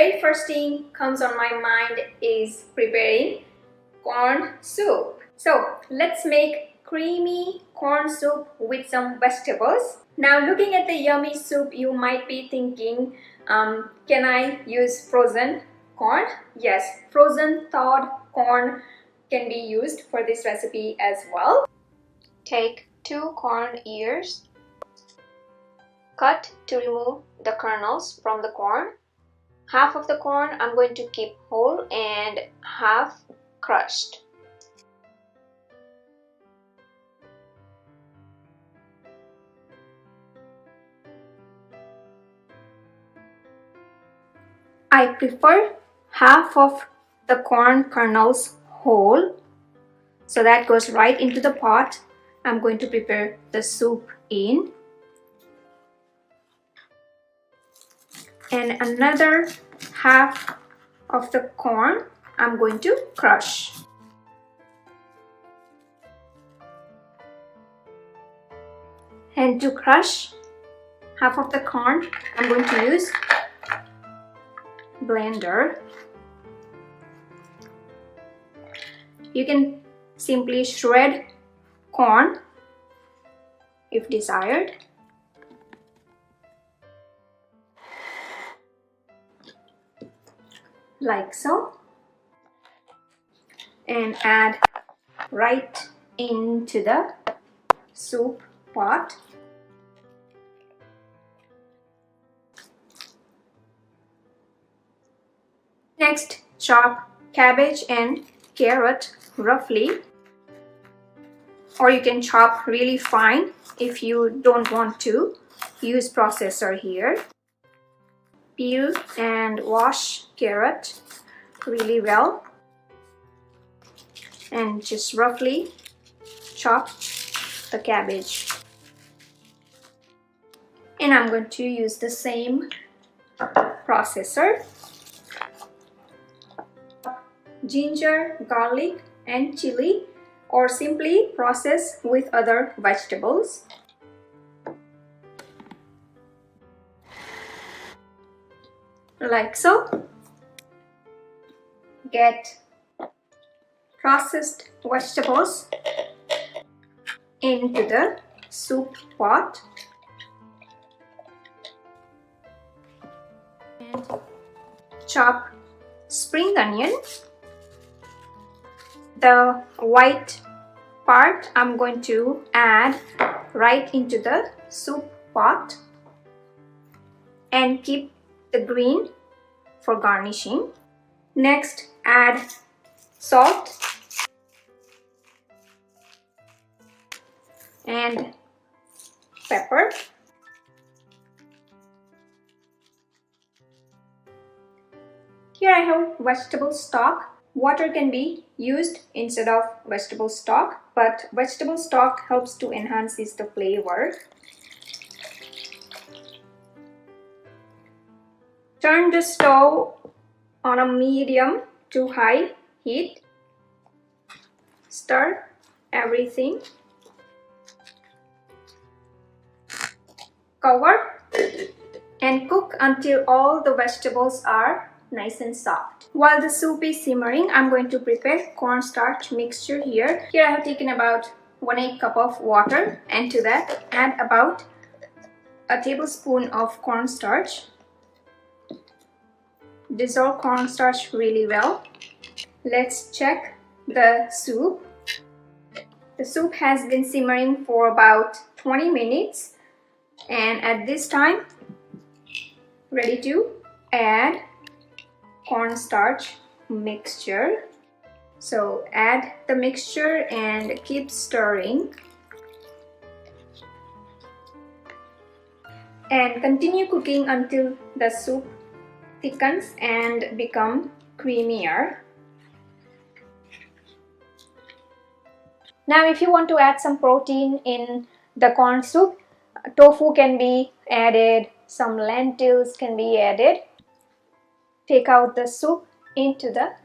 very first thing comes on my mind is preparing corn soup. So let's make creamy corn soup with some vegetables. Now looking at the yummy soup, you might be thinking, can I use frozen corn? Yes, frozen thawed corn can be used for this recipe as well. Take 2 corn ears, cut to remove the kernels from the corn. Half of the corn I'm going to keep whole and half crushed. I prefer half of the corn kernels whole, so that goes right into the pot I'm going to prepare the soup in. And another half of the corn I'm going to crush. And to crush half of the corn, I'm going to use blender. You can simply shred corn if desired. Like so. And add right into the soup pot. Next, chop cabbage and carrot roughly, or you can chop really fine if you don't want to use processor here. Peel and wash carrot really well and just roughly chop the cabbage. And I'm going to use the same processor. Ginger, garlic and chili, or simply process with other vegetables. Like so. Get processed vegetables into the soup pot. And chop spring onion. The white part I'm going to add right into the soup pot and keep the green for garnishing. Next, add salt and pepper. Here I have vegetable stock. Water can be used instead of vegetable stock, but vegetable stock helps to enhance the flavor. Turn the stove on a medium to high heat. Stir everything. Cover and cook until all the vegetables are nice and soft. While the soup is simmering, I'm going to prepare cornstarch mixture here. Here I have taken about 1/8 cup of water, and to that add about a tablespoon of cornstarch. Dissolve cornstarch really well. Let's check the soup. The soup has been simmering for about 20 minutes, and at this time, ready to add cornstarch mixture. So add the mixture and keep stirring. And continue cooking until the soup thickens and become creamier. Now if you want to add some protein in the corn soup, tofu can be added, some lentils can be added. Take out the soup into the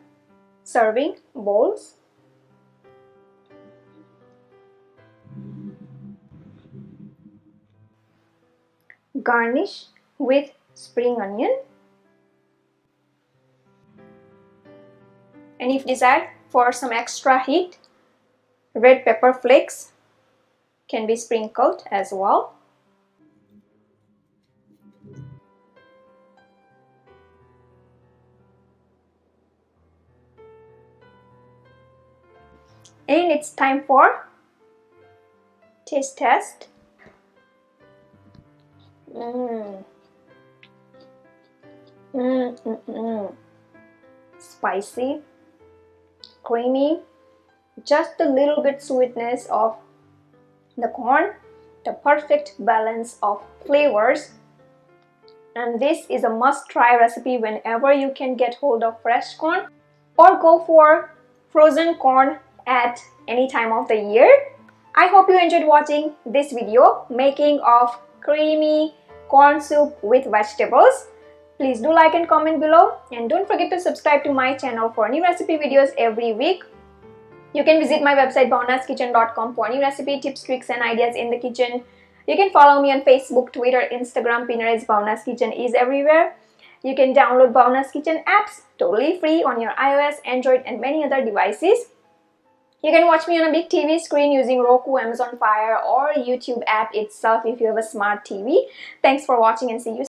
serving bowls. Garnish with spring onion. And if desired, for some extra heat, red pepper flakes can be sprinkled as well. And it's time for taste test. Spicy, creamy, just a little bit sweetness of the corn, the perfect balance of flavors. And this is a must-try recipe whenever you can get hold of fresh corn, or go for frozen corn at any time of the year. I hope you enjoyed watching this video making of creamy corn soup with vegetables. Please do like and comment below, and don't forget to subscribe to my channel for new recipe videos every week. You can visit my website bhavnaskitchen.com for new recipe tips, tricks and ideas in the kitchen. You can follow me on Facebook, Twitter, Instagram. Pinterest. Bhavna's Kitchen is everywhere. You can download Bhavna's Kitchen apps totally free on your iOS, Android and many other devices. You can watch me on a big TV screen using Roku, Amazon Fire or YouTube app itself if you have a smart TV. Thanks for watching and see you soon.